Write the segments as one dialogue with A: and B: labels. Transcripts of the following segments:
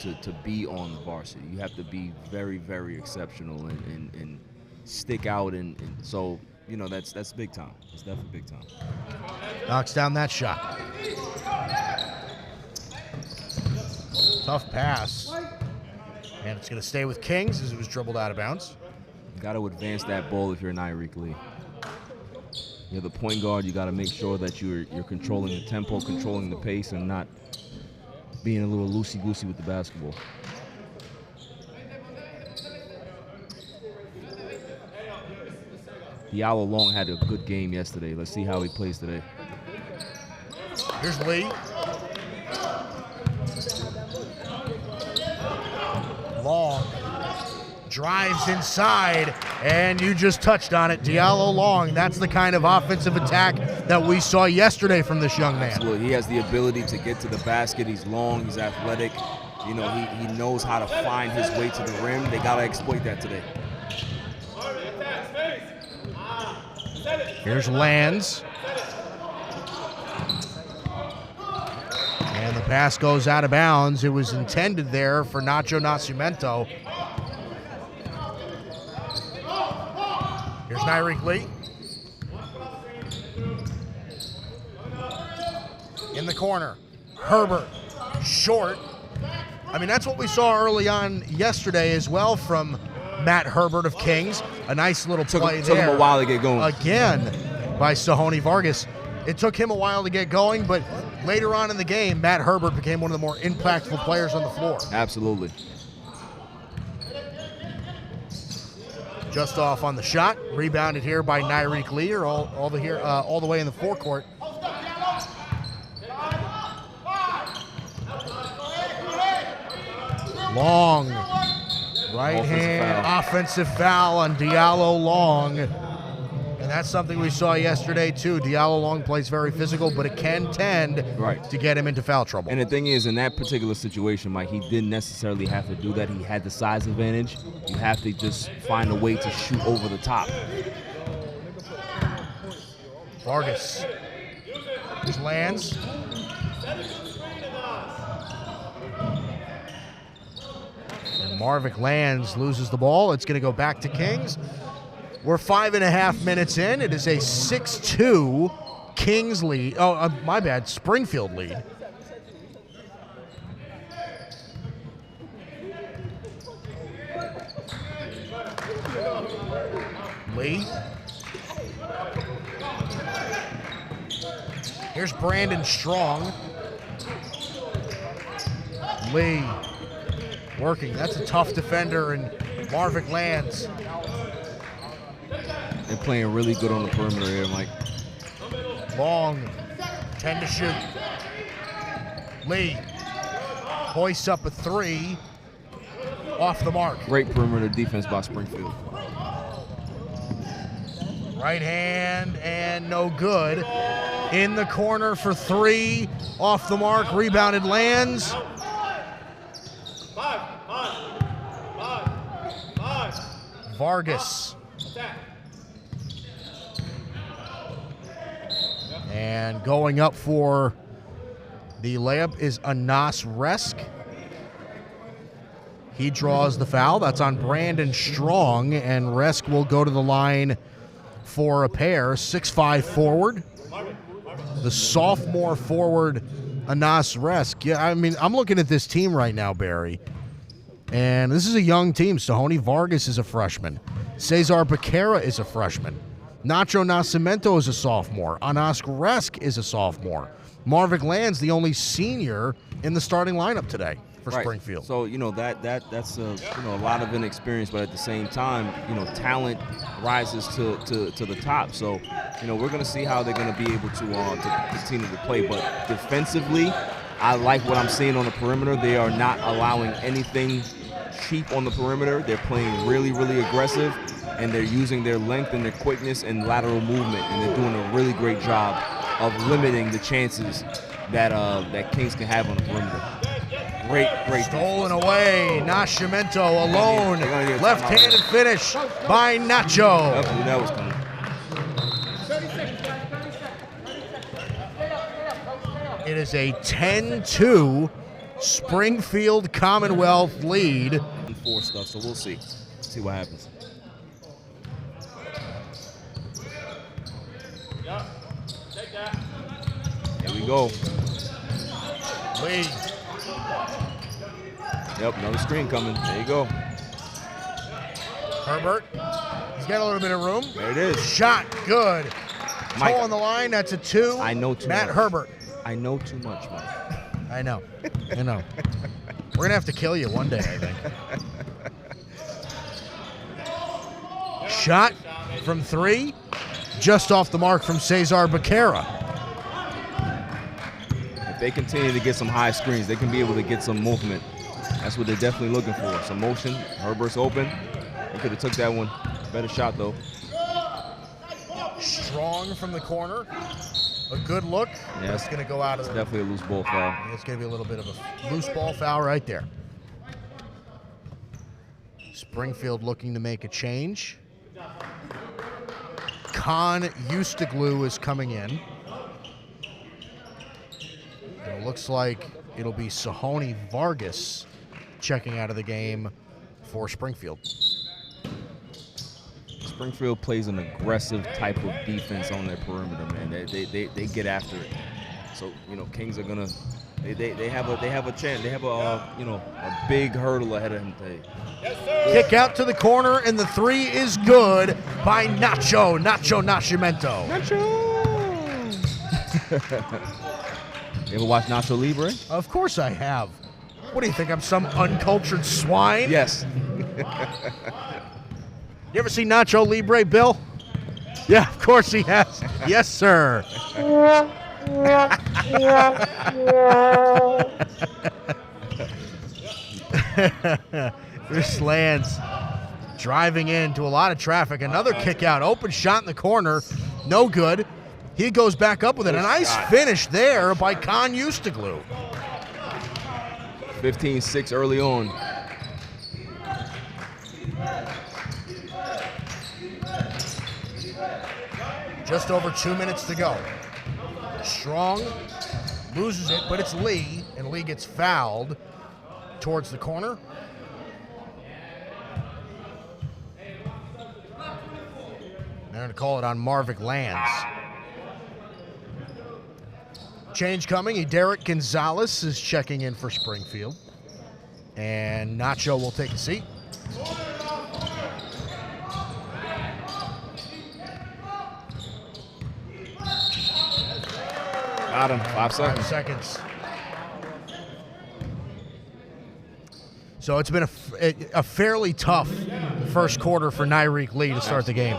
A: to be on the varsity. You have to be very, very exceptional and stick out. And so, that's big time. It's definitely big time.
B: Knocks down that shot. Tough pass. And it's going to stay with Kings as it was dribbled out of bounds.
A: You got to advance that ball if you're Nairiq Lee. You're the point guard. You got to make sure that you're controlling the tempo, controlling the pace, and not being a little loosey-goosey with the basketball. Diallo Long had a good game yesterday. Let's see how he plays today.
B: Here's Lee. Long drives inside, and you just touched on it. Diallo Long, that's the kind of offensive attack that we saw yesterday from this young man.
A: Absolutely. He has the ability to get to the basket. He's long, he's athletic. He knows how to find his way to the rim. They got to exploit that today.
B: Here's Lands. And the pass goes out of bounds. It was intended there for Nacho Nascimento. Here's Nairiq Lee. In the corner. Herbert. Short. I mean, that's what we saw early on yesterday as well from Matt Herbert of Kings. A nice little play there.
A: Took him a while to get going.
B: Again by Sahoni Vargas. It took him a while to get going, but later on in the game, Matt Herbert became one of the more impactful players on the floor.
A: Absolutely.
B: Just off on the shot, rebounded here by Nairiq Lee, or all the way in the forecourt. Long, right hand, offensive foul on Diallo Long. And that's something we saw yesterday, too. Diallo Long plays very physical, but it can tend to get him into foul trouble.
A: And the thing is, in that particular situation, Mike, he didn't necessarily have to do that. He had the size advantage. You have to just find a way to shoot over the top.
B: Vargas. Here's Lands. And Marvick Lands loses the ball. It's going to go back to Kings. We're 5.5 minutes in. It is a 6-2 Kings lead. Oh, my bad. Springfield lead. Lee. Here's Brandon Strong. Lee working. That's a tough defender, and Marvick Lands.
A: They're playing really good on the perimeter here, Mike.
B: Long, 10 to shoot. Lee hoists up a three, off the mark.
A: Great perimeter defense by Springfield.
B: Right hand and no good. In the corner for three, off the mark, rebounded Lands. Vargas. And going up for the layup is Anas Resk. He draws the foul. That's on Brandon Strong, and Resk will go to the line for a pair. 6'5" forward. The sophomore forward, Anas Resk. Yeah, I mean, I'm looking at this team right now, Barry, and this is a young team. Sahoni Vargas is a freshman. Cesar Becerra is a freshman. Nacho Nascimento is a sophomore. Anas Resk is a sophomore. Marvick Lands, the only senior in the starting lineup today for Springfield.
A: So, that's a lot of inexperience, but at the same time, talent rises to the top. So, we're going to see how they're going to be able to continue to play. But defensively, I like what I'm seeing on the perimeter. They are not allowing anything cheap on the perimeter. They're playing really, really aggressive, and they're using their length and their quickness and lateral movement, and they're doing a really great job of limiting the chances that Kings can have on the perimeter. Great.
B: Stolen away. Nascimento alone. Left-handed finish by Nacho.
A: That was coming.
B: It is a 10-2 Springfield Commonwealth lead.
A: 4 stuff, so we'll see. See what happens. Here we go.
B: Lee.
A: Yep, another screen coming. There you go.
B: Herbert. He's got a little bit of room.
A: There it is.
B: Shot good.
A: Mike,
B: Toe on the line. That's a 2.
A: I know too
B: Matt
A: much.
B: Herbert.
A: I know too much, Mike.
B: I know. I know. We're going to have to kill you one day, I think. Shot from 3. Just off the mark from Cesar Becerra.
A: If they continue to get some high screens, they can be able to get some movement. That's what they're definitely looking for. Some motion. Herbert's open. He could have took that one. Better shot, though.
B: Strong from the corner. A good look.
A: Yeah,
B: it's going to go out of
A: It's
B: there.
A: definitely a loose ball foul.
B: It's going to be a little bit of a loose ball foul right there. Springfield looking to make a change. Con Eustaglu is coming in. And it looks like it'll be Sahoni Vargas checking out of the game for Springfield.
A: Springfield plays an aggressive type of defense on their perimeter, man. They get after it. So, you know, Kings are gonna they have a chance. They have a big hurdle ahead of them today.
B: Kick out to the corner, and the 3 is good by Nacho Nascimento.
A: You ever watch Nacho Libre?
B: Of course I have. What do you think? I'm some uncultured swine?
A: Yes.
B: You ever see Nacho Libre, Bill? Yeah, of course he has. Yes, sir. This lands driving into a lot of traffic. Another kick out. Open shot in the corner. No good. He goes back up with it. A nice finish there by Con Eustaglu.
A: 15-6 early on.
B: Just over 2 minutes to go. Strong loses it, but it's Lee, and Lee gets fouled towards the corner. They're going to call it on Marvick Lands. Change coming. Derek Gonzalez is checking in for Springfield. And Nacho will take a seat.
A: Got him. 5 seconds.
B: 5 seconds. So it's been a fairly tough first quarter for Nyreek Lee to start the game.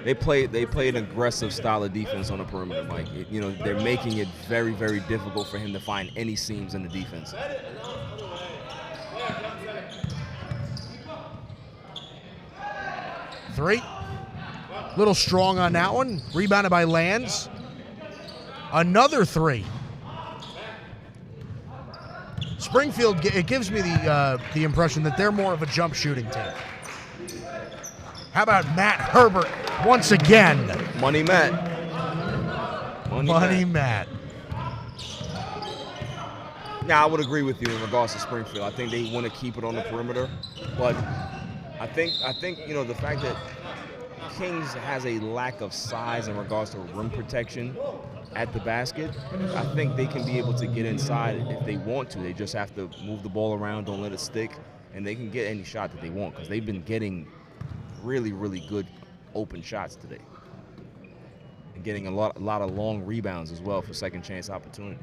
A: They play an aggressive style of defense on the perimeter, Mike. They're making it very, very difficult for him to find any seams in the defense.
B: Three. Little strong on that one. Rebounded by Lands. Another 3. Springfield, it gives me the impression that they're more of a jump shooting team. How about Matt Herbert once again?
A: Money Matt.
B: Money Matt.
A: Now, I would agree with you in regards to Springfield. I think they want to keep it on the perimeter, but I think the fact that Kings has a lack of size in regards to rim protection at the basket, I think they can be able to get inside if they want to. They just have to move the ball around, don't let it stick, and they can get any shot that they want because they've been getting really, really good open shots today and getting a lot of long rebounds as well for second chance opportunities.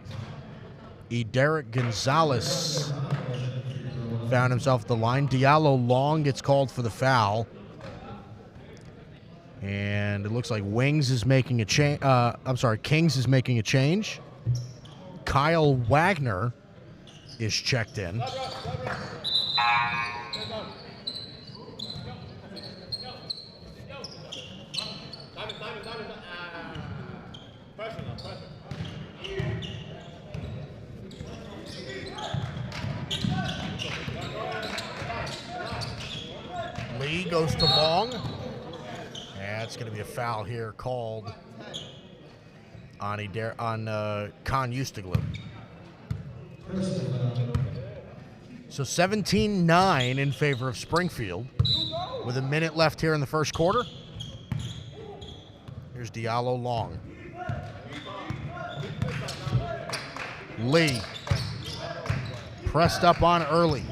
B: Derek Gonzalez found himself at the line. Diallo long gets called for the foul. And it looks like Kings is making a change. Kyle Wagner is checked in. Lee goes to long. It's going to be a foul here called on Con Eustaglu. So 17-9 in favor of Springfield with a minute left here in the first quarter. Here's Diallo long. Lee pressed up on early.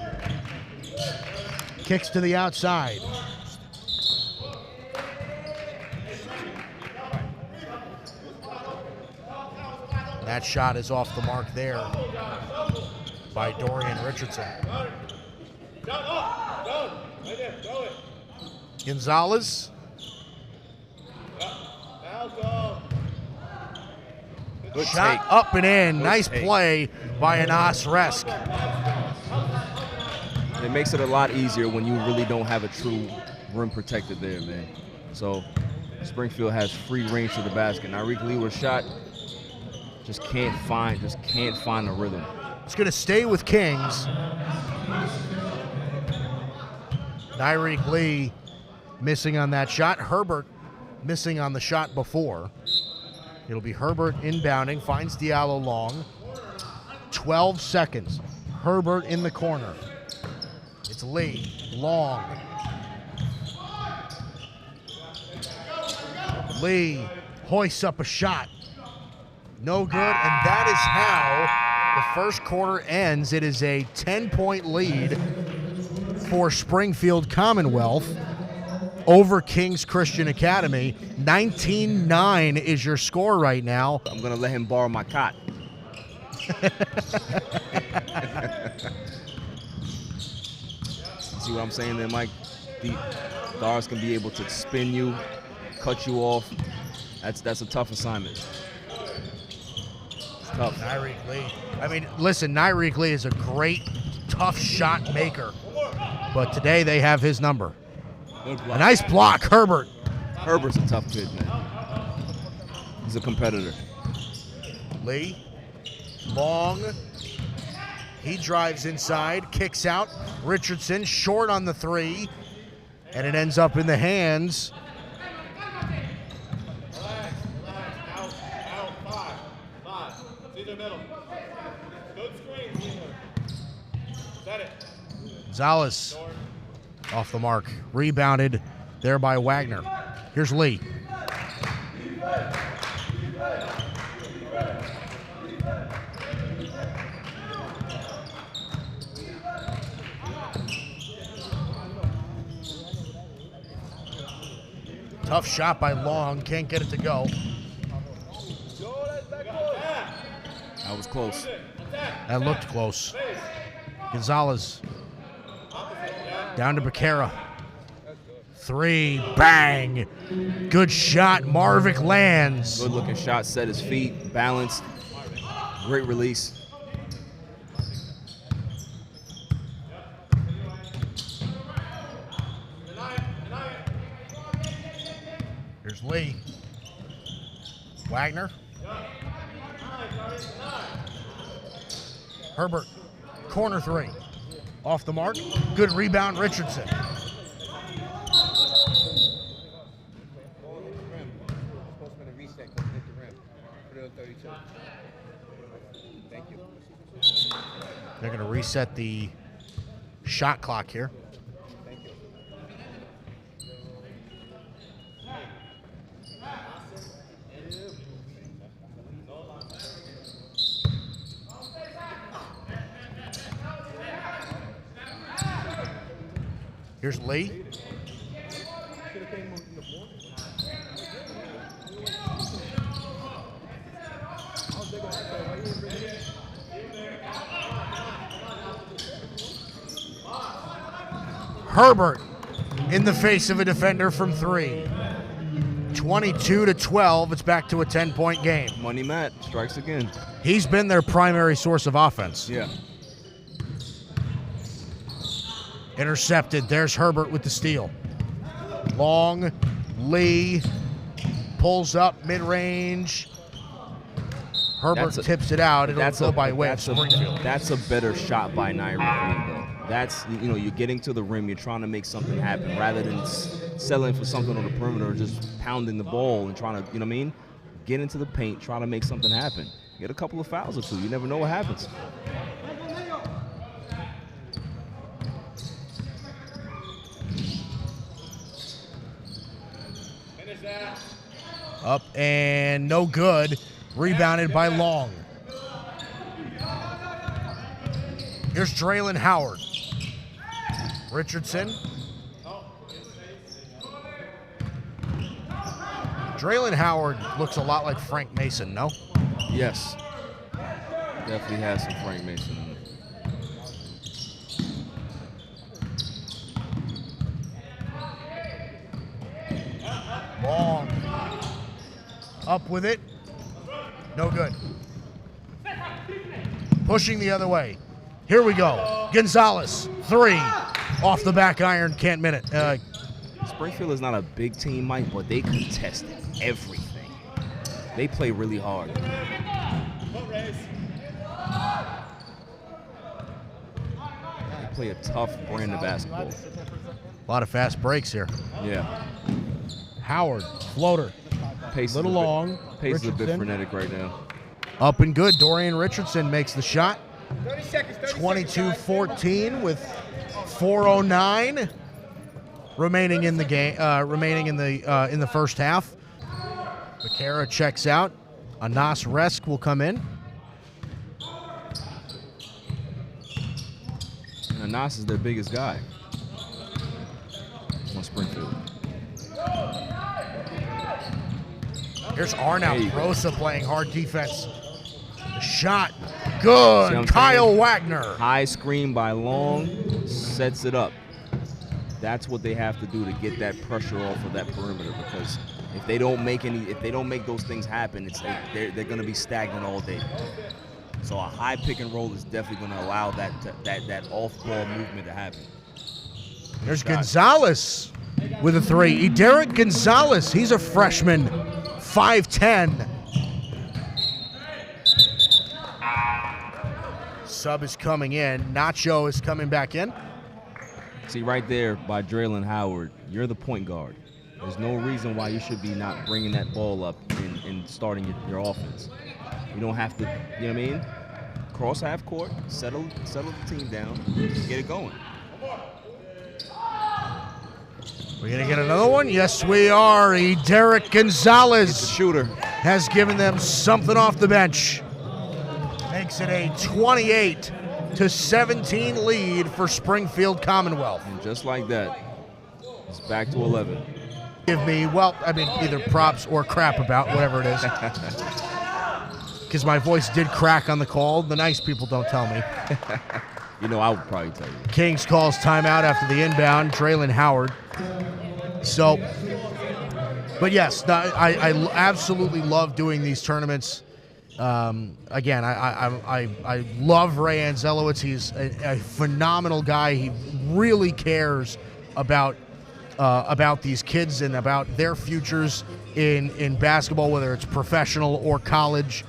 B: Kicks to the outside. That shot is off the mark there by Dorian Richardson. Gonzalez.
A: Good
B: Shot
A: take.
B: up and in.
A: Good
B: Nice
A: take.
B: play by Anas Resk.
A: It makes it a lot easier when you really don't have a true rim protector there, man. So Springfield has free range to the basket. Nyreek Lee with a shot, just can't find the rhythm.
B: It's going to stay with Kings. Nyreek Lee missing on that shot. Herbert missing on the shot before. It'll be Herbert inbounding, finds Diallo long. 12 seconds. Herbert in the corner. It's Lee, long. Lee hoists up a shot. No good, and that is how the first quarter ends. It is a 10-point lead for Springfield Commonwealth over Kings Christian Academy. 19-9 is your score right now.
A: I'm gonna let him borrow my cot. See what I'm saying there, Mike? The guards can be able to spin you, cut you off. That's a tough assignment. It's tough.
B: Nyreek Lee. I mean, listen, Nyreek Lee is a great, tough shot maker. But today they have his number.
A: Good
B: A
A: block.
B: nice block, Herbert.
A: Herbert's a tough kid, man. He's a competitor.
B: Lee, long. He drives inside, kicks out. Richardson short on the three, and it ends up in the hands. Gonzalez off the mark. Rebounded there by Wagner. Here's Lee. Tough shot by Long. Can't get it to go.
A: That was close.
B: That looked close. Gonzalez down to Becerra. Three, bang. Good shot. Marvick lands.
A: Good looking shot, set his feet, balanced. Great release.
B: Here's Lee. Wagner. Herbert. Corner three. Off the mark. Good rebound, Richardson. They're going to reset the shot clock here. Here's Lee. Herbert in the face of a defender from three. 22-12. It's back to a 10-point game.
A: Money Matt strikes again.
B: He's been their primary source of offense.
A: Yeah.
B: Intercepted. There's Herbert with the steal. Long. Lee pulls up mid-range. Herbert tips it out. It'll go by way of Springfield.
A: That's a better shot by Nyreek Lee, though. That's, you're getting to the rim. You're trying to make something happen rather than settling for something on the perimeter or just pounding the ball and trying to, get into the paint, trying to make something happen. Get a couple of fouls or two. You never know what happens.
B: Up and no good. Rebounded by Long. Here's Draylen Howard. Richardson. Draylen Howard looks a lot like Frank Mason, no?
A: Yes. Definitely has some Frank Mason in it.
B: Long. Up with it. No good. Pushing the other way. Here we go. Gonzalez, 3. Off the back iron, can't min it.
A: Springfield is not a big team, Mike, but they contest everything. They play really hard. They play a tough brand of basketball.
B: A lot of fast breaks here.
A: Yeah.
B: Howard, floater.
A: Pace
B: Little long.
A: Pace is a bit
B: Richardson.
A: frenetic right now.
B: Up and good. Dorian Richardson makes the shot. 22-14 with 4:09 remaining in the game. Remaining in the first half. Becerra checks out. Anas Resk will come in.
A: And Anas is their biggest guy on Springfield.
B: Here's Arnout Rosa playing hard defense. The shot, good. Kyle Wagner.
A: High screen by Long, sets it up. That's what they have to do to get that pressure off of that perimeter, because if they don't make those things happen, it's like they're going to be stagnant all day. So a high pick and roll is definitely going to allow that off-ball movement to happen.
B: There's Gonzalez with a 3. Derek Gonzalez, he's a freshman, 5'10". Sub is coming in. Nacho is coming back in.
A: See, right there by Draylen Howard, you're the point guard. There's no reason why you should be not bringing that ball up and starting your offense. You don't have to, you know what I mean? Cross half court, settle the team down, get it going.
B: We're going to get another one? Yes, we are. Derek Gonzalez
A: Shooter
B: has given them something off the bench. Makes it a 28-17 lead for Springfield Commonwealth.
A: And just like that, it's back to 11.
B: Give me, well, I mean, either props or crap about, whatever it is. Because my voice did crack on the call. The nice people don't tell me.
A: You know, I would probably tell you.
B: Kings calls timeout after the inbound. Draylen Howard. So, but yes, I absolutely love doing these tournaments. Again, I love Ray Anzelowitz. He's a phenomenal guy. He really cares about these kids and about their futures in basketball, whether it's professional or college.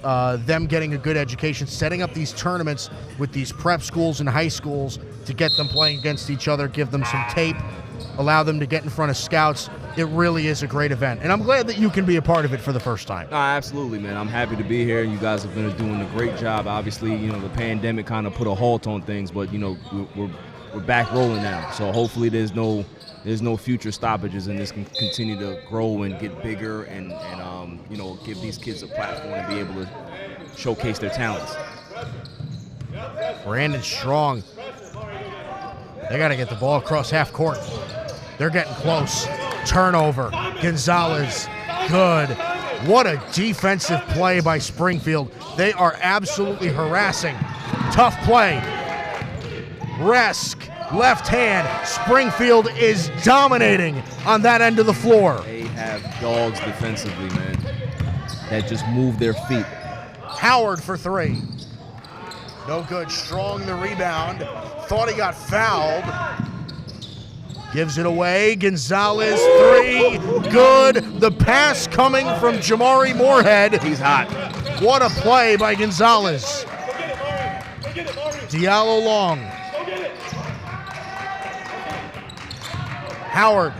B: Them getting a good education, setting up these tournaments with these prep schools and high schools to get them playing against each other, give them some tape, allow them to get in front of scouts. It really is a great event, and I'm glad that you can be a part of it for the first time.
A: Absolutely, man. I'm happy to be here. You guys have been doing a great job. Obviously, you know, the pandemic kind of put a halt on things, but, you know, we're back rolling now. So hopefully there's no future stoppages, and this can continue to grow and get bigger and you know, give these kids a platform to be able to showcase their talents.
B: Brandon Strong. They got to get the ball across half court. They're getting close. Turnover. Gonzalez. Good. What a defensive play by Springfield. They are absolutely harassing. Tough play. Resk. Left hand. Springfield is dominating on that end of the floor.
A: They have dogs defensively, man, that just move their feet.
B: Howard for 3. No good. Strong the rebound. Thought he got fouled. Gives it away. Gonzalez, 3. Good. The pass coming from Jamari Moorhead.
A: He's hot.
B: What a play by Gonzalez. Diallo long. Howard.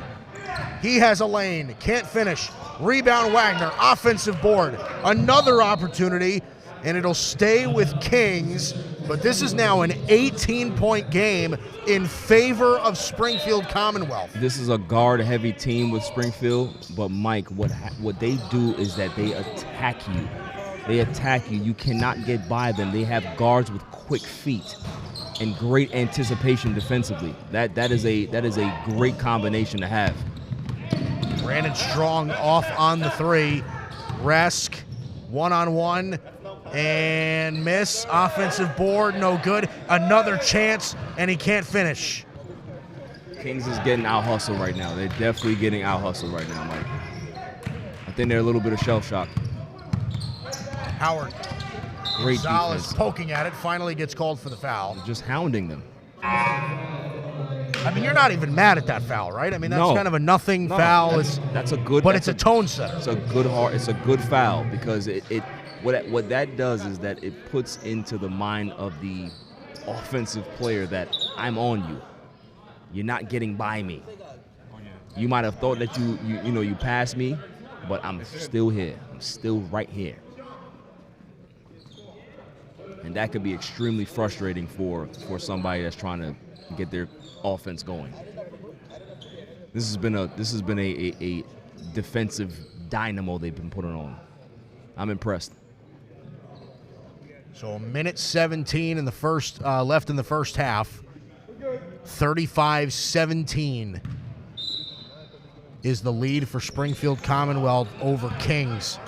B: He has a lane. Can't finish. Rebound Wagner. Offensive board. Another opportunity, and it'll stay with Kings But this is now an 18-point game in favor of Springfield Commonwealth.
A: This is a guard-heavy team with Springfield, but Mike, what they do is that they attack you. They attack you. You cannot get by them. They have guards with quick feet and great anticipation defensively. That is a great combination to have.
B: Brandon Strong off on the three. Resk, one-on-one, and miss. Offensive board, no good. Another chance, and he can't finish.
A: Kings is getting out-hustled right now. They're definitely getting out-hustled right now, Mike. I think they're a little bit of shell-shocked.
B: Howard.
A: Great
B: Gonzalez
A: defense.
B: poking at it, finally gets called for the foul.
A: Just hounding them.
B: I mean, you're not even mad at that foul, right? I mean, that's
A: No.
B: kind of a nothing foul.
A: That's a good.
B: But it's a tone setter.
A: It's a good foul because what that does is that it puts into the mind of the offensive player that I'm on you. You're not getting by me. You might have thought that you passed me, but I'm still here. I'm still right here. And that could be extremely frustrating for somebody that's trying to get their offense going. This has been a defensive dynamo they've been putting on. I'm impressed.
B: So a minute 17 in the first left in the first half. 35-17 is the lead for Springfield Commonwealth over Kings.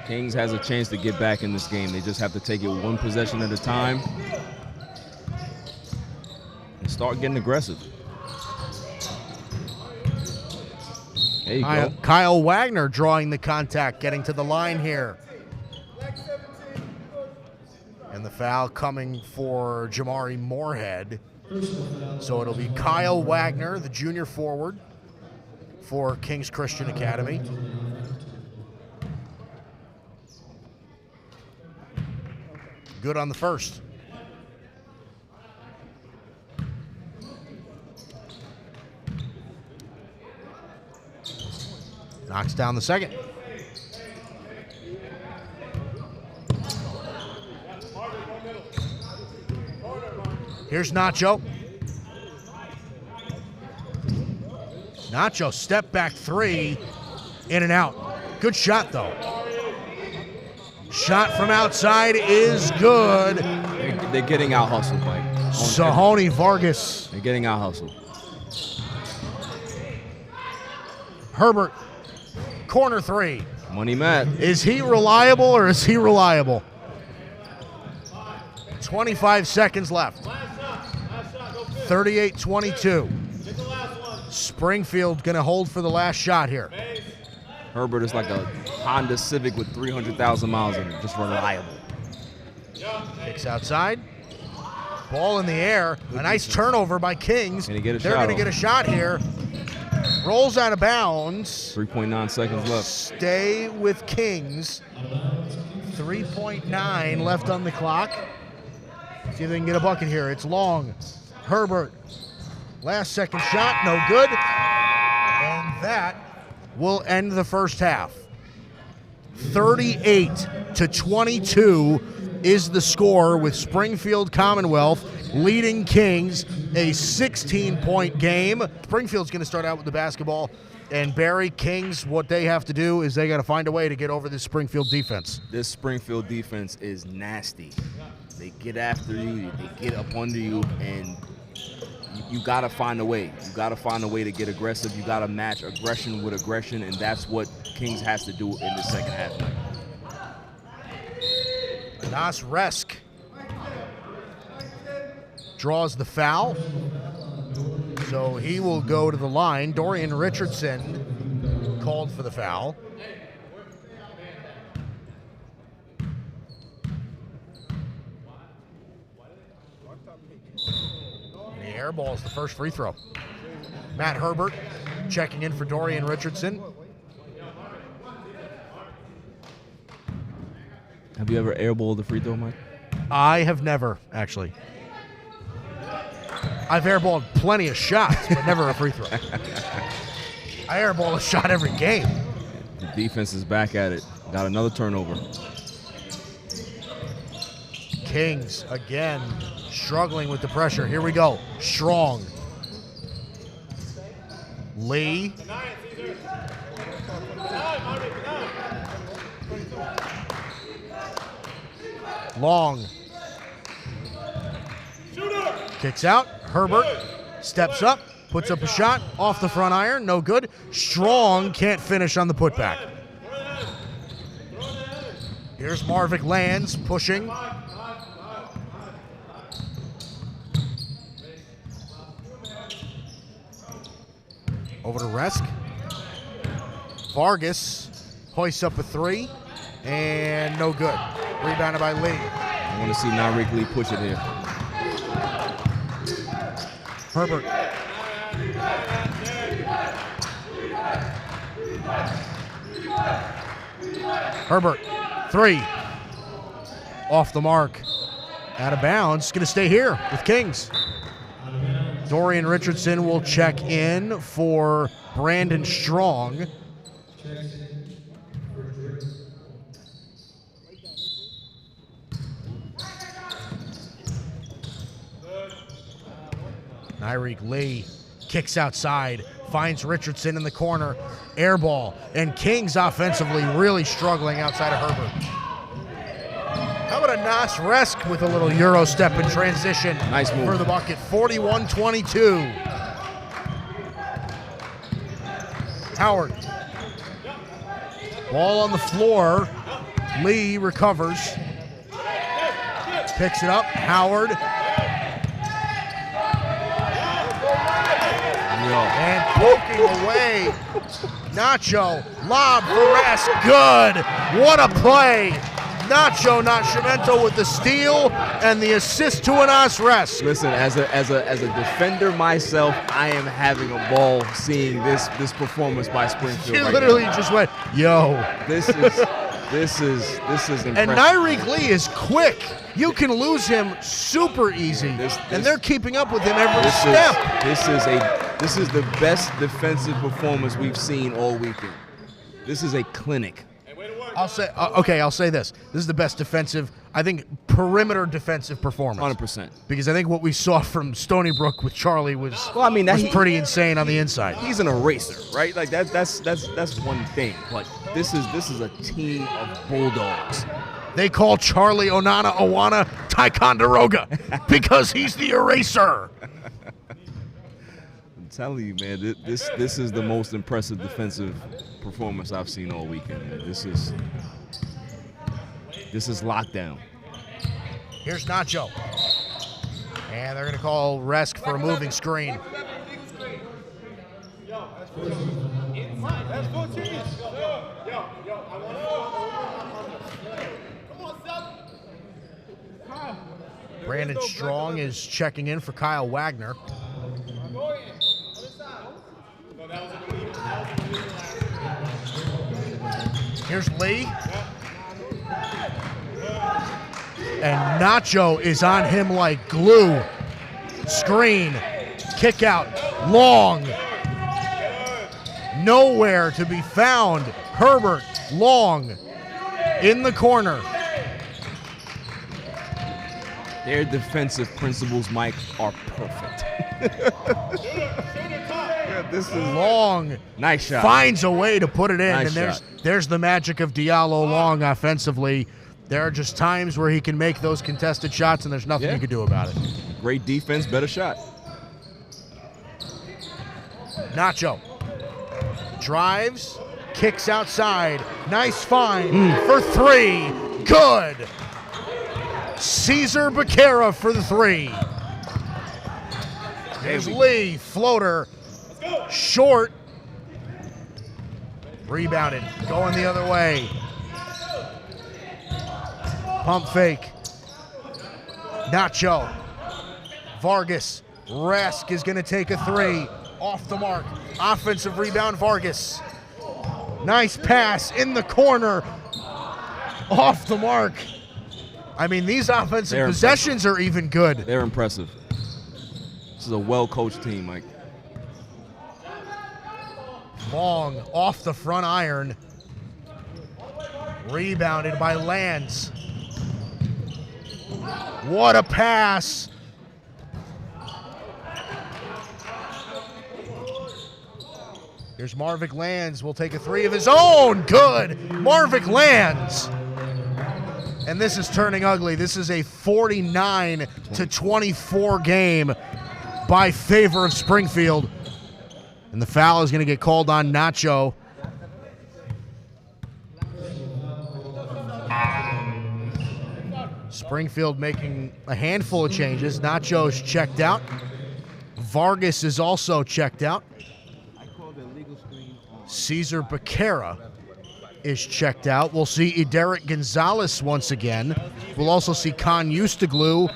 A: Kings has a chance to get back in this game. They just have to take it one possession at a time and start getting aggressive. There you go.
B: Kyle Wagner drawing the contact, getting to the line here. And the foul coming for Jamari Moorhead. So it'll be Kyle Wagner, the junior forward for Kings Christian Academy. Good on the first. Knocks down the second. Here's Nacho. Nacho, step back three, in and out. Good shot, though. Shot from outside is good.
A: They're getting out hustled, Mike.
B: Sahoni Vargas.
A: They're getting out hustled.
B: Herbert, corner three.
A: Money Matt.
B: Is he reliable or is he reliable? 25 seconds left. 38-22. Springfield going to hold for the last shot here.
A: Herbert is like a Honda Civic with 300,000 miles in it, just reliable.
B: Kicks outside. Ball in the air. A nice turnover by Kings.
A: They're going
B: to get a shot here. Rolls out of bounds.
A: 3.9 seconds left.
B: Stay with Kings. 3.9 left on the clock. See if they can get a bucket here. It's long. Herbert. Last second shot. No good. And that will end the first half. 38-22 is the score, with Springfield Commonwealth leading Kings, a 16-point game. Springfield's going to start out with the basketball, and Barry, Kings, what they have to do is they got to find a way to get over this Springfield defense.
A: This Springfield defense is nasty. They get after you, they get up under you, and you got to find a way. You got to find a way to get aggressive. You got to match aggression with aggression, and that's what Kings has to do in the second half.
B: Nas Resk draws the foul, so he will go to the line. Dorian Richardson called for the foul. And the air ball is the first free throw. Matt Herbert checking in for Dorian Richardson.
A: Have you ever airballed the free throw, Mike?
B: I have never, actually. I've airballed plenty of shots, but never a free throw. I airball a shot every game.
A: The defense is back at it. Got another turnover.
B: Kings again struggling with the pressure. Here we go. Strong. Lee. Long. Kicks out. Herbert steps up, puts up a shot off the front iron. No good. Strong can't finish on the putback. Here's Marvick Lands pushing. Over to Resk. Vargas hoists up a 3, and no good. Rebounded by Lee.
A: I want to see Nyrik Lee push it here.
B: Herbert. Herbert, 3. Off the mark. Out of bounds. Going to stay here with Kings. Dorian Richardson will check in for Brandon Strong. Nyrik Lee kicks outside, finds Richardson in the corner, air ball, and Kings offensively really struggling outside of Herbert. How about a Nas Resk with a little Euro step in transition?
A: Nice move.
B: For the bucket, 41-22. Howard. Ball on the floor. Lee recovers. Picks it up. Howard. And poking away. Nacho. Lob for Resk. Good. What a play. Nacho Nascimento with the steal and the assist to Anas Resk.
A: Listen, as a defender myself, I am having a ball seeing this performance by Springfield.
B: He
A: right
B: literally
A: now.
B: just went, yo.
A: This is impressive.
B: And Nyrik Lee is quick. You can lose him super easy. And they're keeping up with him every step.
A: This is the best defensive performance we've seen all weekend. This is a clinic.
B: I'll say this. This is the best defensive, I think, perimeter defensive performance.
A: 100%.
B: Because I think what we saw from Stony Brook with Charlie was, pretty insane on the inside.
A: He's an eraser, right? Like that's one thing. But this is a team of bulldogs.
B: They call Charlie Onana Awana Ticonderoga because he's the eraser.
A: I'm telling you, man, this is the most impressive defensive performance I've seen all weekend, man. This is lockdown.
B: Here's Nacho. And they're going to call Resk for a moving screen. Brandon Strong is checking in for Kyle Wagner. Here's Lee. And Nacho is on him like glue. Screen. Kick out. Long. Nowhere to be found. Herbert. Long. In the corner.
A: Their defensive principles, Mike, are perfect. This is
B: Long.
A: Nice shot.
B: Finds a way to put it in.
A: Nice
B: And
A: shot.
B: there's the magic of Diallo Long offensively. There are just times where he can make those contested shots, and there's nothing you can do about it.
A: Great defense, better shot.
B: Nacho drives, kicks outside. Nice find for 3. Good. Cesar Becerra for the 3. There's Lee, floater, short. Rebounded, going the other way. Pump fake. Nacho. Vargas. Resk is going to take a 3. Off the mark. Offensive rebound, Vargas. Nice pass in the corner. Off the mark. I mean, these offensive possessions are even good.
A: They're impressive. This is a well-coached team, Mike.
B: Long off the front iron. Rebounded by Lands. What a pass. Here's Marvick Lands. Will take a three of his own. Good. Marvick Lands. And this is turning ugly. This is a 49-24 game by favor of Springfield. And the foul is going to get called on Nacho. Springfield making a handful of changes. Nacho's checked out. Vargas is also checked out. Cesar Becerra is checked out. We'll see Derek Gonzalez once again. We'll also see Con Eustaglu.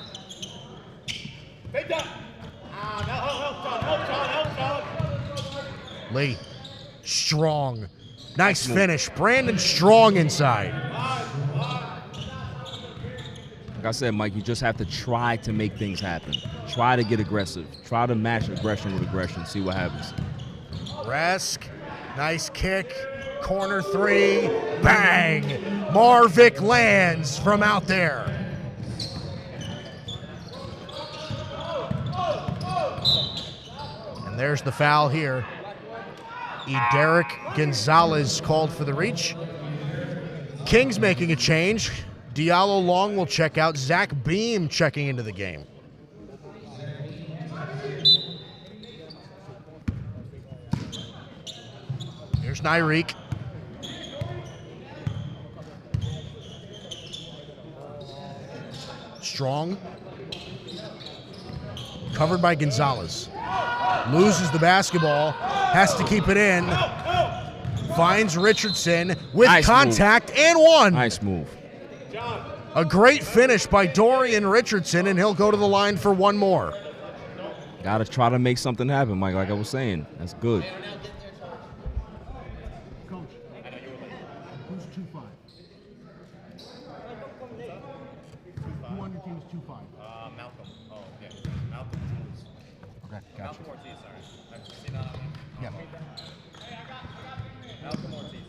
B: Lee, Strong. Nice finish. Brandon Strong inside.
A: Like I said, Mike, you just have to try to make things happen. Try to get aggressive. Try to match aggression with aggression. See what happens.
B: Resk, nice kick. Corner three. Bang! Marvick Lands from out there. And there's the foul here. Derek Gonzalez called for the reach. Kings making a change. Diallo Long will check out. Zach Beam checking into the game. Here's Nyreek. Strong. Covered by Gonzalez. Loses the basketball. Has to keep it in. Finds Richardson with nice contact move. And one.
A: Nice move.
B: A great finish by Dorian Richardson, and he'll go to the line for one more.
A: Got to try to make something happen, Mike, like I was saying. That's good.
B: Coach, who's 2-5? Who on your team is 2-5?
C: Malcolm. Oh, yeah. Malcolm Jules.
B: Okay, gotcha.
C: Malcolm Ortiz, sorry. I've seen that on me.
B: Yeah.
C: Malcolm Ortiz.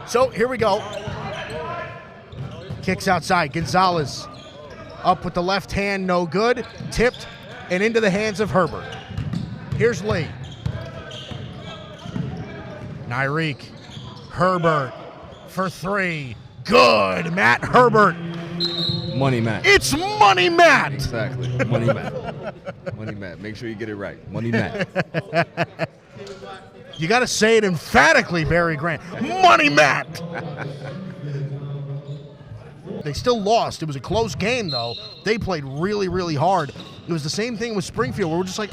B: So here we go. Kicks outside. Gonzalez up with the left hand, no good. Tipped and into the hands of Herbert. Here's Lee. Nyreek. Herbert for three. Good. Matt Herbert.
A: Money Matt.
B: It's Money Matt.
A: Exactly. Money Matt. Money Matt. Make sure you get it right. Money Matt.
B: You got to say it emphatically, Barry Grant. Money Matt. They still lost. It was a close game, though. They played really, really hard. It was the same thing with Springfield, where we're just like,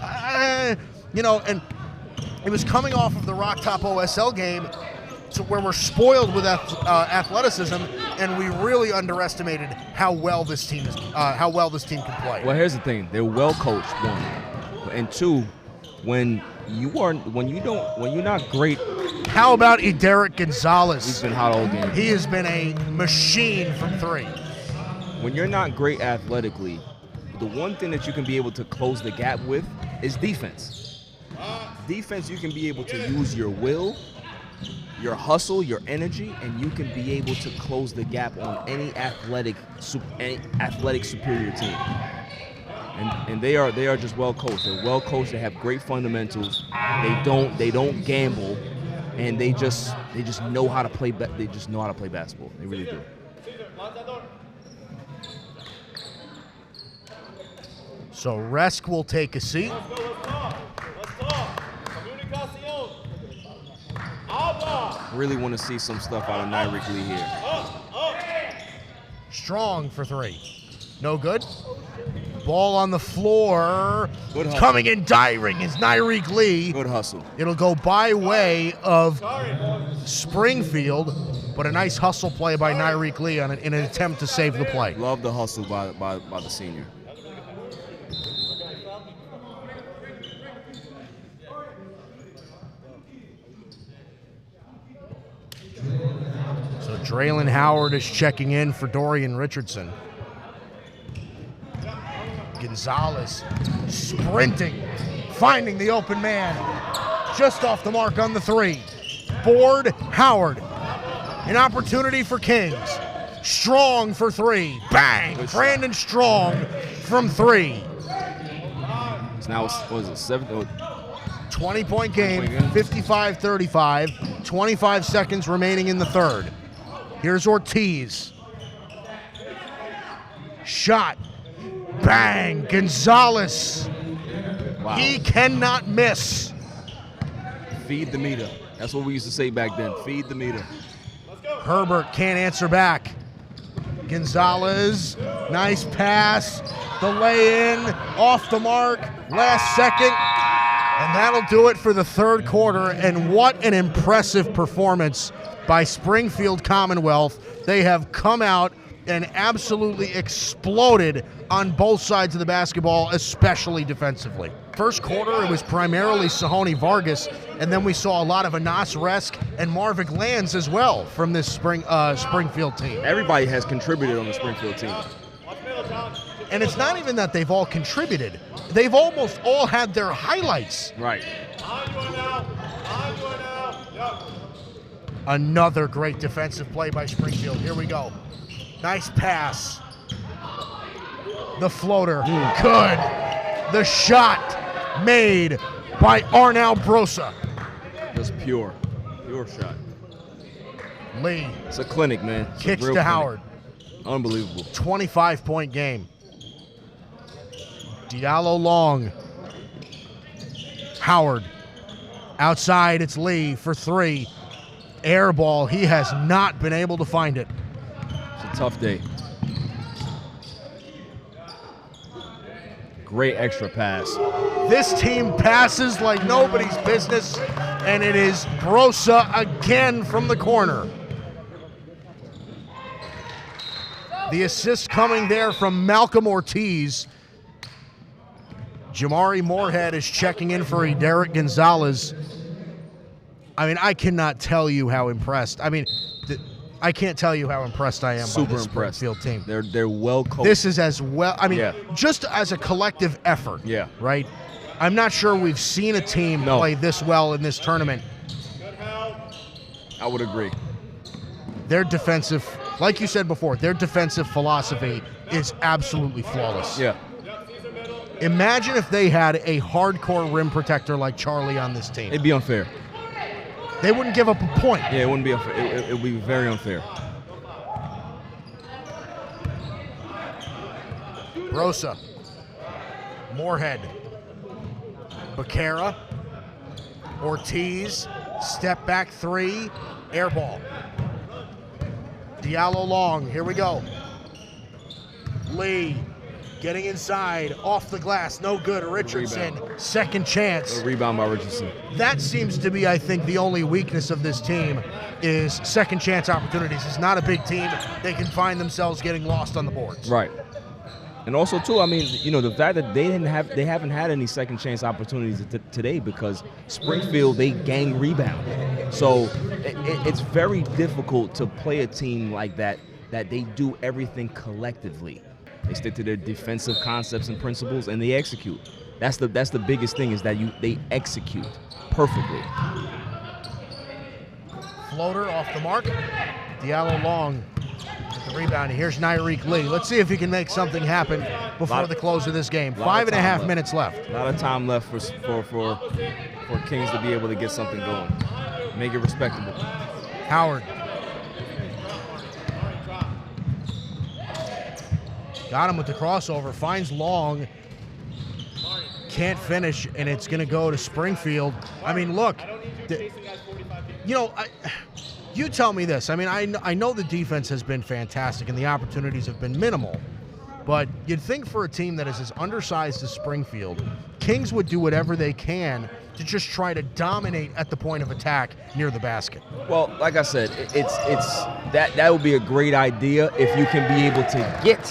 B: you know, and it was coming off of the Rock Top OSL game, to where we're spoiled with athleticism, and we really underestimated how well this team can play.
A: Well, here's the thing: they're well coached, one, and two, when you're not great.
B: How about Derek Gonzalez?
A: He's been hot all game.
B: He has been a machine from three.
A: When you're not great athletically, the one thing that you can be able to close the gap with is defense. Defense, you can be able to use your will, your hustle, your energy, and you can be able to close the gap on any athletic superior team. And they are just well coached. They're well coached. They have great fundamentals. They don't gamble, and they just know how to play. They just know how to play basketball. They really do.
B: So Resk will take a seat.
A: Really want to see some stuff out of Nyreek Lee here.
B: Strong for three. No good. Ball on the floor.
A: Good hustle.
B: Coming in diving is Nyreek Lee.
A: Good hustle.
B: It'll go by way of Springfield, but a nice hustle play by Nyreek Lee in an attempt to save the play.
A: Love the hustle by the senior.
B: So Draylen Howard is checking in for Dorian Richardson. Gonzalez sprinting, finding the open man. Just off the mark on the three. Board Howard. An opportunity for Kings. Strong for three. Bang! Brandon Strong from three.
A: It's now, what is it, 7?
B: 20-point game, 55-35. 25 seconds remaining in the third. Here's Ortiz. Shot. Bang! Gonzalez.
A: Wow.
B: He cannot miss.
A: Feed the meter. That's what we used to say back then. Feed the meter.
B: Herbert can't answer back. Gonzalez, nice pass. The lay-in, off the mark, last second. And that'll do it for the third quarter. And what an impressive performance by Springfield Commonwealth. They have come out and absolutely exploded on both sides of the basketball, especially defensively. First quarter, it was primarily Sahoni Vargas, and then we saw a lot of Anas Resk and Marvick Lands as well from this Springfield team.
A: Everybody has contributed on the Springfield team.
B: And it's not even that they've all contributed. They've almost all had their highlights.
A: Right.
B: Another great defensive play by Springfield. Here we go. Nice pass. The floater. Good. The shot made by Arnal Brosa.
A: Just pure shot.
B: Lee.
A: It's a clinic, man. It's
B: Kicks
A: a real
B: to
A: clinic.
B: Howard.
A: Unbelievable.
B: 25-point game. Diallo long. Howard. Outside, it's Lee for three. Air ball. He has not been able to find it.
A: It's a tough day. Great extra pass.
B: This team passes like nobody's business, and it is Brosa again from the corner. The assist coming there from Malcolm Ortiz. Jamari Moorhead is checking in for Derek Gonzalez. I mean, I cannot tell you how impressed. I mean, I can't tell you how impressed I am
A: Super
B: by this
A: impressed.
B: Springfield team.
A: They're well coached.
B: This is as well, I mean,
A: Yeah.
B: just as a collective effort,
A: Yeah.
B: right? I'm not sure we've seen a team
A: No.
B: play this well in this tournament.
A: I would agree.
B: Their defensive, like you said before, their defensive philosophy is absolutely flawless.
A: Yeah.
B: Imagine if they had a hardcore rim protector like Charlie on this team.
A: It'd be unfair.
B: They wouldn't give up a point.
A: Yeah, it wouldn't be unfair. It would be very unfair.
B: Brosa, Moorhead, Becerra, Ortiz, step back three, air ball. Diallo long, here we go. Lee getting inside, off the glass, no good. Richardson, second chance.
A: A rebound by Richardson.
B: That seems to be, I think, the only weakness of this team is second chance opportunities. It's not a big team. They can find themselves getting lost on the boards.
A: Right. And also, too, I mean, you know, the fact that they haven't had any second chance opportunities today because Springfield, they gang rebound. So it's very difficult to play a team like that they do everything collectively. They stick to their defensive concepts and principles, and they execute. That's the biggest thing is that they execute perfectly.
B: Floater off the mark. Diallo long with the rebound. Here's Nyreek Lee. Let's see if he can make something happen before the close of this game. 5.5 minutes left.
A: A lot of time left for Kings to be able to get something going. Make it respectable.
B: Howard. Got him with the crossover. Finds Long. Can't finish, and it's going to go to Springfield. I mean, look. You tell me this. I mean, I know the defense has been fantastic, and the opportunities have been minimal. But you'd think for a team that is as undersized as Springfield, Kings would do whatever they can to just try to dominate at the point of attack near the basket.
A: Well, like I said, it's that would be a great idea if you can be able to get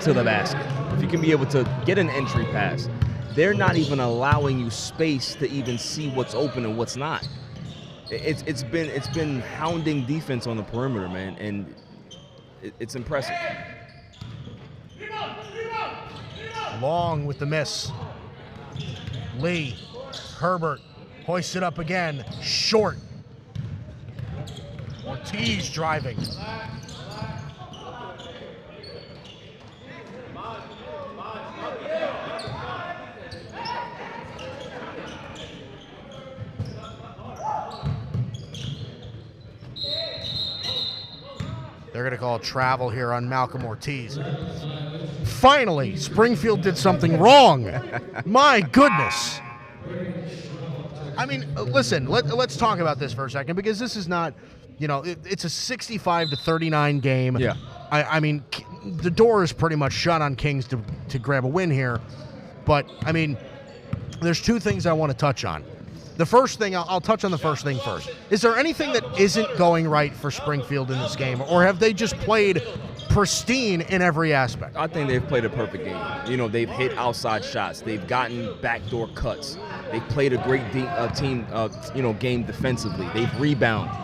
A: to the basket. If you can be able to get an entry pass. They're not even allowing you space to even see what's open and what's not. It's been hounding defense on the perimeter, man, and it's impressive.
B: Long with the miss. Lee, Herbert, hoists it up again. Short. Ortiz driving. They're going to call travel here on Malcolm Ortiz. Finally, Springfield did something wrong. My goodness. I mean, listen, let's talk about this for a second, because this is not, it's a 65-39 game.
A: Yeah.
B: I mean, the door is pretty much shut on Kings to grab a win here. But, I mean, there's two things I want to touch on. The first thing, I'll touch on the first thing first. Is there anything that isn't going right for Springfield in this game, or have they just played pristine in every aspect?
A: I think they've played a perfect game. They've hit outside shots. They've gotten backdoor cuts. They've played a great team, game defensively. They've rebounded.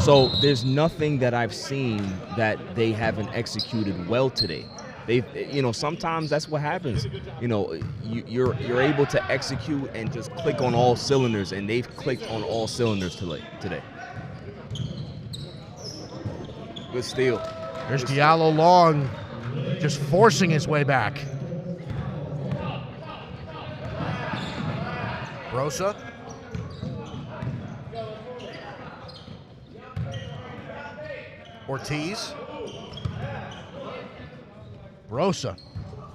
A: So there's nothing that I've seen that they haven't executed well today. They've, sometimes that's what happens. You're able to execute and just click on all cylinders, and they've clicked on all cylinders today. Good steal.
B: There's Diallo Long just forcing his way back. Rosa. Ortiz. Rosa.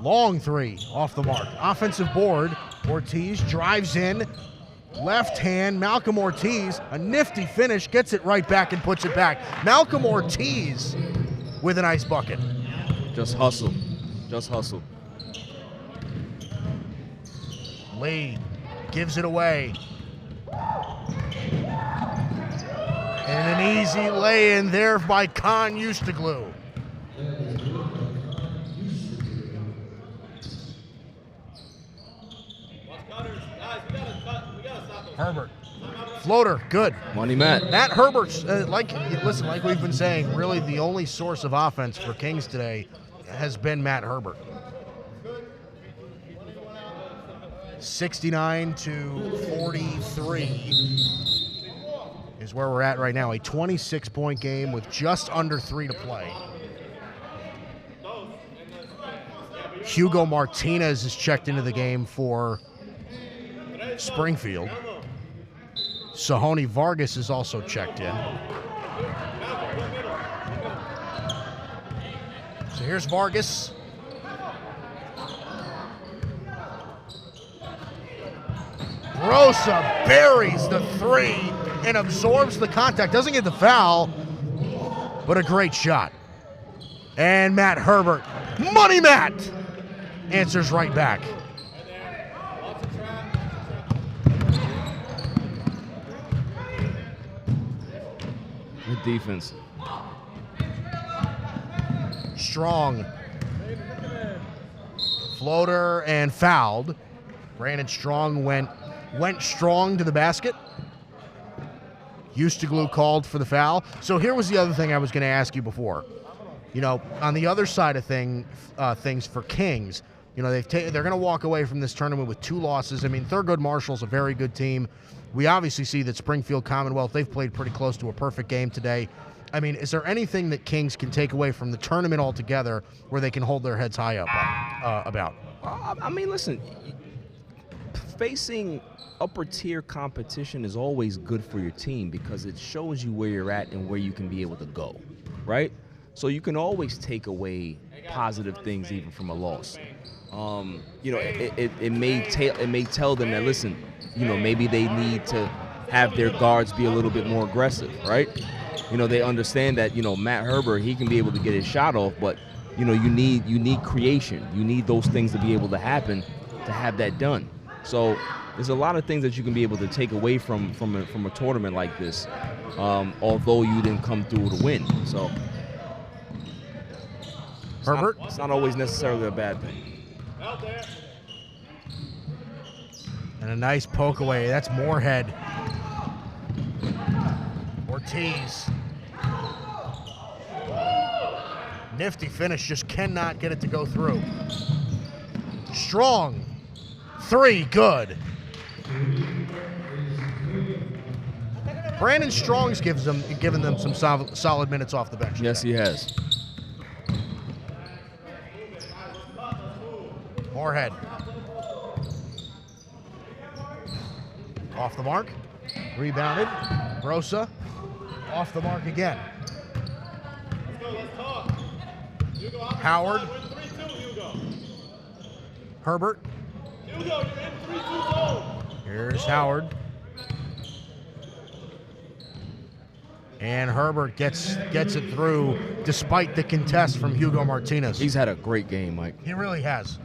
B: Long three off the mark. Offensive board. Ortiz drives in. Left hand. Malcolm Ortiz. A nifty finish. Gets it right back and puts it back. Malcolm Ortiz with a nice bucket.
A: Just hustle. Just hustle.
B: Lee gives it away. And an easy lay-in there by Khan Eustaglou. Herbert. Floater, good.
A: Money Matt.
B: Matt Herbert's, like we've been saying, really the only source of offense for Kings today has been Matt Herbert. 69-43 is where we're at right now. A 26-point game with just under 3 to play. Hugo Martinez is checked into the game for Springfield. Sahoni Vargas is also checked in. So here's Vargas. Rosa buries the three and absorbs the contact. Doesn't get the foul, but a great shot. And Matt Herbert, Money Matt, answers right back.
A: Good defense.
B: Strong. Floater and fouled. Brandon Strong went strong to the basket. Eustaglou called for the foul. So here was the other thing I was going to ask you before. On the other side of things for Kings, they're going to walk away from this tournament with 2 losses. I mean, Thurgood Marshall's a very good team. We obviously see that Springfield Commonwealth, they've played pretty close to a perfect game today. I mean, is there anything that Kings can take away from the tournament altogether where they can hold their heads high up about?
A: I mean, listen, facing upper-tier competition is always good for your team because it shows you where you're at and where you can be able to go, right? So you can always take away positive things even from a loss. It may tell them that, listen, maybe they need to have their guards be a little bit more aggressive, right? They understand that, Matt Herbert, he can be able to get his shot off, but, you need creation. You need those things to be able to happen to have that done. So there's a lot of things that you can be able to take away from a tournament like this, although you didn't come through to win. So
B: Herbert?
A: It's not always necessarily a bad thing.
B: And a nice poke away. That's Moorhead. Ortiz. Nifty finish, just cannot get it to go through. Strong. 3, good. Brandon Strong's given them some solid minutes off the bench.
A: Yes,
B: today.
A: he has.
B: Moorhead. Off the mark. Rebounded. Grossa. Off the mark again. Howard. Herbert. Here's Howard. And Herbert gets it through despite the contest from Hugo Martinez.
A: He's had a great game, Mike.
B: He really has.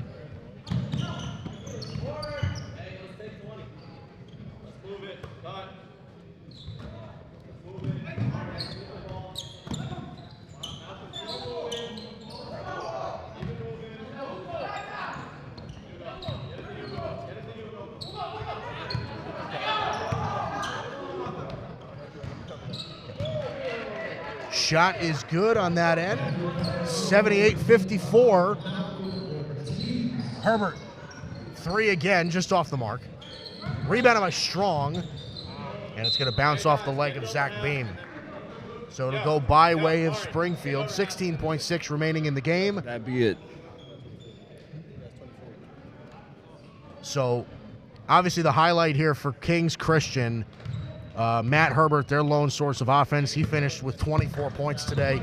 B: Shot is good on that end. 78-54. Herbert, 3 again, just off the mark. Rebounded by Strong, and it's going to bounce off the leg of Zach Beam. So it'll go by way of Springfield. 16.6 remaining in the game.
A: That'd be it.
B: So obviously the highlight here for Kings Christian, Matt Herbert, their lone source of offense. He finished with 24 points today.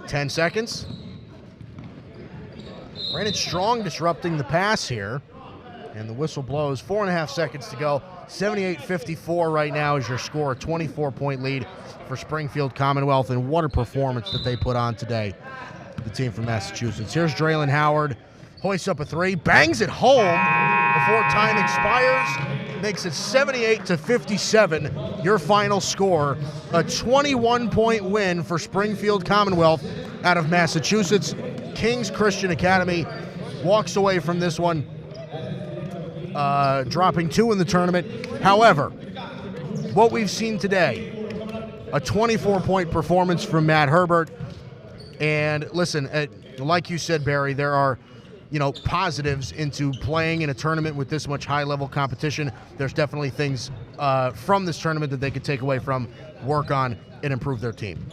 B: 10 seconds. Brandon Strong disrupting the pass here. And the whistle blows. 4.5 seconds to go. 78-54 right now is your score. A 24-point lead for Springfield Commonwealth. And what a performance that they put on today, the team from Massachusetts. Here's Draylen Howard. Hoists up a 3. Bangs it home before time expires. Makes it 78-57. Your final score. A 21-point win for Springfield Commonwealth out of Massachusetts. Kings Christian Academy walks away from this one dropping 2 in the tournament. However, what we've seen today, a 24-point performance from Matt Herbert. And listen, like you said, Barry, there are positives into playing in a tournament with this much high-level competition. There's definitely things from this tournament that they could take away from, work on, and improve their team.